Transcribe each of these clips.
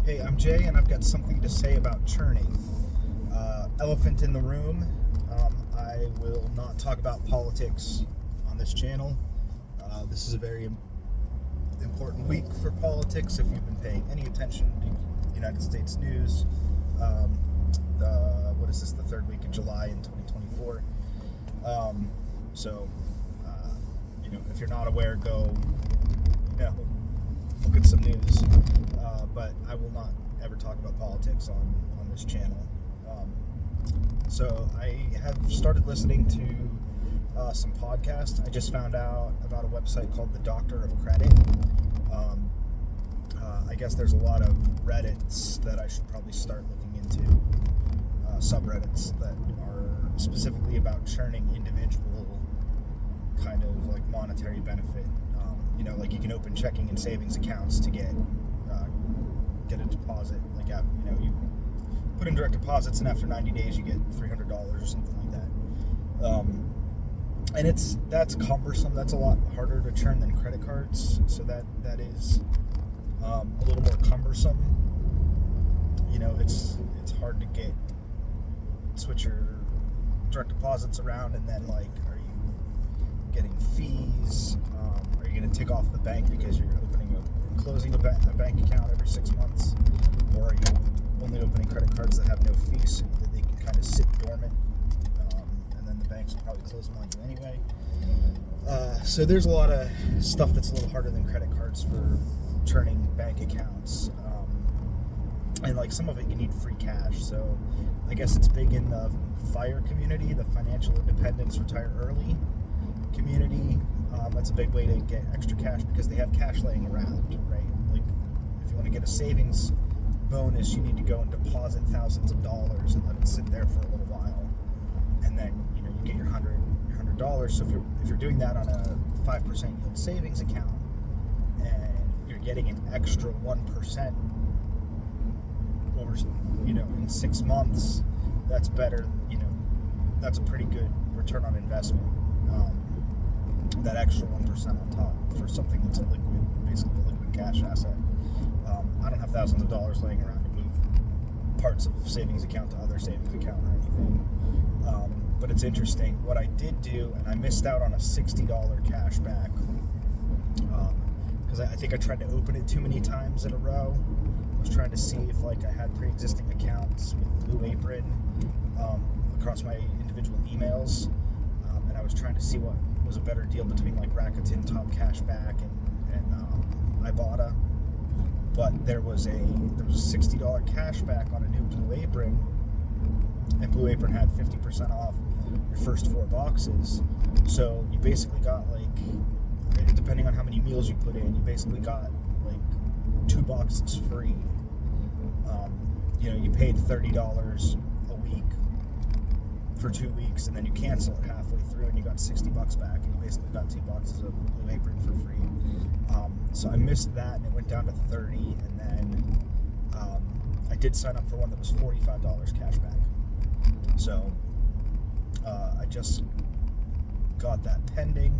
Hey, I'm Jay, and I've got something to say about churning. Elephant in the room. I will not talk about politics on this channel. This is a very important week for politics. If you've been paying any attention to United States news, the third week of July in 2024. If you're not aware, go, look at some news. But I will not ever talk about politics on this channel. So I have started listening to some podcasts. I just found out about a website called the Doctor of Credit. I guess there's a lot of Reddits that I should probably start looking into, subreddits that are specifically about churning individual kind of like monetary benefit. Like you can open checking and savings accounts to get a deposit. You put in direct deposits, and after 90 days you get $300 or something like that. And that's cumbersome. That's a lot harder to churn than credit cards. So that is a little more cumbersome. It's hard to switch your direct deposits around, and then are you getting fees? Are you going to tick off the bank because you're opening and closing a bank account every 6 months? Or are you only opening credit cards that have no fees so that they can kind of sit dormant, and then the banks will probably close them on you anyway? So there's a lot of stuff that's a little harder than credit cards for churning bank accounts. And some of it you need free cash. So I guess it's big in the FIRE community, the financial independence retire early community. That's a big way to get extra cash because they have cash laying around, right? If you want to get a savings bonus, you need to go and deposit thousands of dollars and let it sit there for a little while, and then you get your $100. So if you're doing that on a 5% yield savings account, and you're getting an extra 1% over in 6 months, that's better. That's a pretty good return on investment. That extra 1% on top for something that's basically a liquid cash asset. I don't have thousands of dollars laying around to move parts of savings account to other savings account or anything. But it's interesting. What I did do, and I missed out on a $60 cash back, because I think I tried to open it too many times in a row. I was trying to see if I had pre-existing accounts with Blue Apron across my individual emails, and I was trying to see what was a better deal between Rakuten, Top Cashback, and Ibotta. But there was a $60 cashback on a new Blue Apron, and Blue Apron had 50% off your first 4 boxes. So you basically got depending on how many meals you put in, you basically got 2 boxes free. You paid $30 a week for 2 weeks, and then you cancel it halfway through, and you got $60 back, and you basically got 2 boxes of Blue Apron for free. So I missed that, and it went down to 30, and then I did sign up for one that was $45 cash back. So I just got that pending.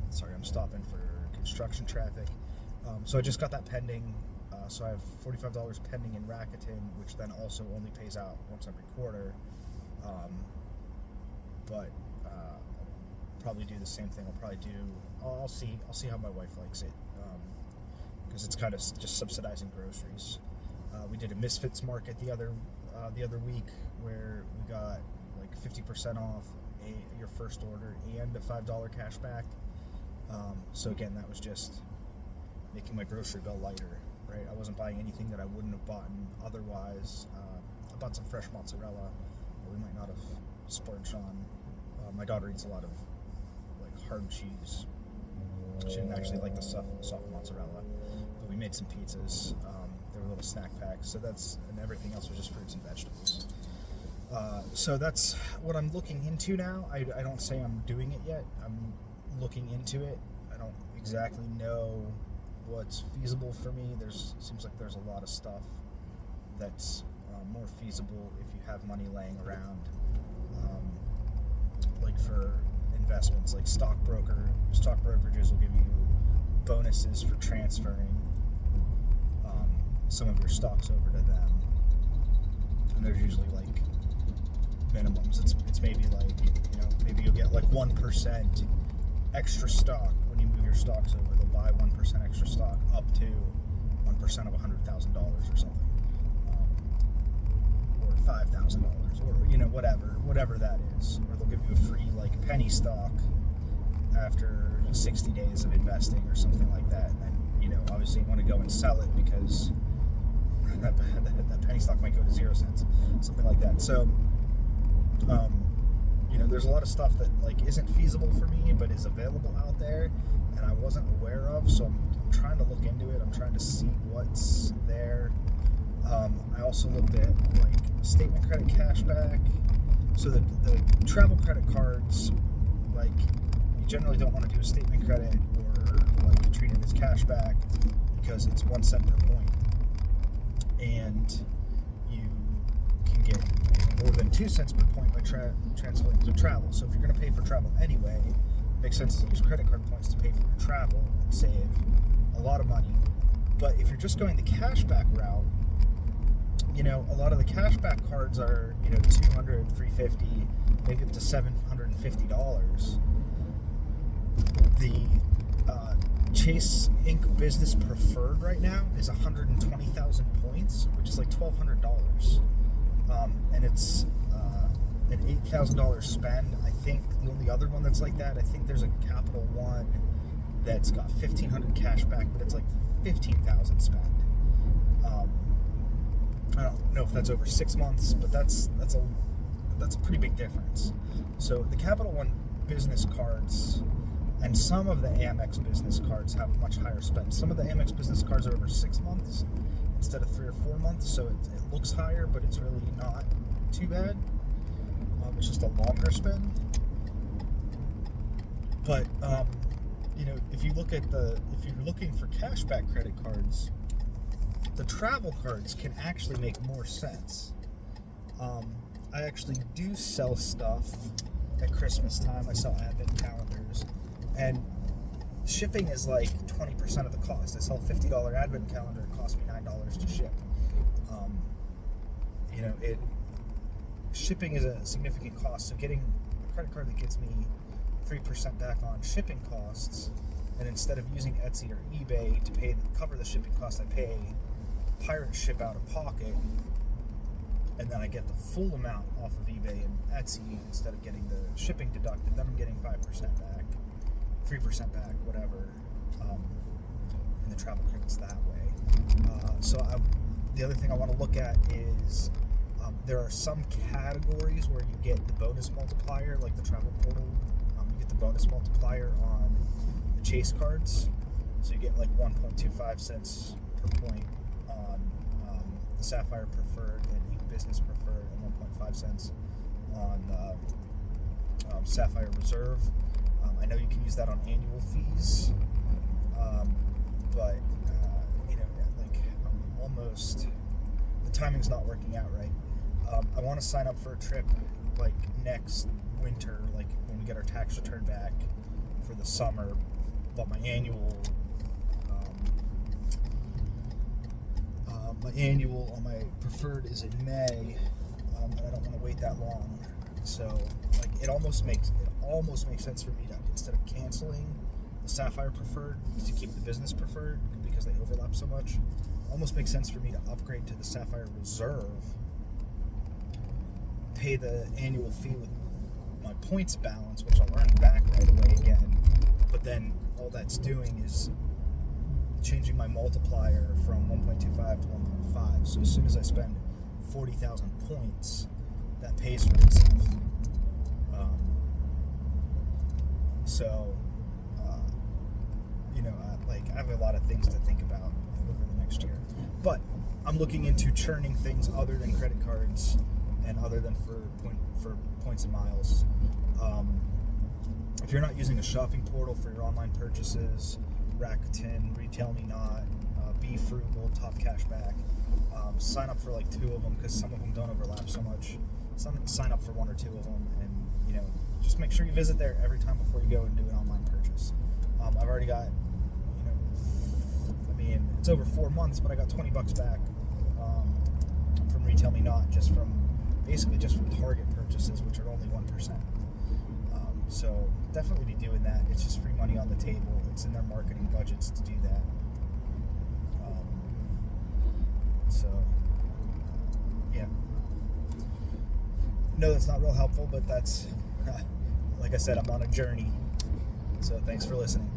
Sorry, I'm stopping for construction traffic. So I just got that pending. So I have $45 pending in Rakuten, which then also only pays out once every quarter. But probably do the same thing. I'll see how my wife likes it, because it's kind of just subsidizing groceries. We did a Misfits market the other week where we got 50% off your first order and a $5 cash back. So again, that was just making my grocery bill lighter, right? I wasn't buying anything that I wouldn't have bought otherwise. I bought some fresh mozzarella that we might not have splurged on. My daughter eats a lot of hard cheese. She didn't actually like the soft mozzarella, but we made some pizzas. They were little snack packs. So and everything else was just fruits and vegetables. So that's what I'm looking into now. I don't say I'm doing it yet. I'm looking into it. I don't exactly know what's feasible for me. Seems like there's a lot of stuff that's more feasible if you have money laying around, for investments. Stock brokerages will give you bonuses for transferring some of your stocks over to them, and there's usually like minimums. It's maybe like, maybe you'll get like 1% extra stock when you move your stocks over. They'll buy 1% extra stock up to 1% of $100,000 or something, or $5,000, or whatever that is. Or they'll give you a free like penny stock after 60 days of investing or something like that. And then obviously you want to go and sell it because that penny stock might go to 0 cents, something like that. So there's a lot of stuff that like isn't feasible for me but is available out there and I wasn't aware of, so I'm trying to look into it. I'm trying to see what's there. I also looked at like statement credit cashback. So the travel credit cards, like, you generally don't want to do a statement credit or like treat it as cashback because it's 1 cent per point, and you can get more than 2 cents per point by transferring to travel. So if you're going to pay for travel anyway, it makes sense to use credit card points to pay for your travel and save a lot of money. But if you're just going the cashback route, a lot of the cashback cards are, $200, $350, maybe up to $750. The Chase Inc. Business Preferred right now is 120,000 points, which is like $1,200. And it's an $8,000 spend. I think the only other one that's like that, I think there's a Capital One that's got 1,500 cash back, but it's like 15,000 spend. I don't know if that's over 6 months, but that's a pretty big difference. So the Capital One business cards and some of the Amex business cards have much higher spend. Some of the Amex business cards are over 6 months instead of 3 or 4 months, so it looks higher, but it's really not too bad. It's just a longer spend. But if you're looking for cashback credit cards, the travel cards can actually make more sense. I actually do sell stuff at Christmas time. I sell advent calendars, and shipping is like 20% of the cost. I sell a $50 advent calendar. It costs me $9 to ship. Shipping is a significant cost. So getting a credit card that gets me 3% back on shipping costs, and instead of using Etsy or eBay to cover the shipping costs, I pay pirate ship out of pocket, and then I get the full amount off of eBay and Etsy instead of getting the shipping deducted. Then I'm getting 5% back, 3% back, whatever, in the travel credits that way. The other thing I want to look at is there are some categories where you get the bonus multiplier, like the travel portal. You get the bonus multiplier on the Chase cards, so you get like 1.25 cents per point on the Sapphire Preferred and Ink Business Preferred, and 1.5 cents on Sapphire Reserve. I know you can use that on annual fees, but I'm almost, the timing's not working out right. I want to sign up for a trip like next winter, like when we get our tax return back for the summer, but my annual on my preferred is in May, and I don't want to wait that long. So it almost makes sense for me to, instead of canceling the Sapphire Preferred, to keep the Business Preferred because they overlap so much. Almost makes sense for me to upgrade to the Sapphire Reserve, pay the annual fee with my points balance, which I'll earn back right away again, but then all that's doing is changing my multiplier from 1.25 to 1.5. So as soon as I spend 40,000 points, that pays for itself. I have a lot of things to think about over the next year, but I'm looking into churning things other than credit cards and other than for points and miles. If you're not using a shopping portal for your online purchases, Rakuten, Retail Me Not, Be Frugal, Top Cashback, sign up for like 2 of them because some of them don't overlap so much. Sign up for 1 or 2 of them, and just make sure you visit there every time before you go and do an online purchase. I've already got, it's over 4 months, but I got $20 back from Retail Me Not, just from Target purchases, which are only 1%. So definitely be doing that. It's just free money on the table. It's in their marketing budgets to do that. So yeah, no, that's not real helpful, but that's like I said, I'm on a journey. So thanks for listening.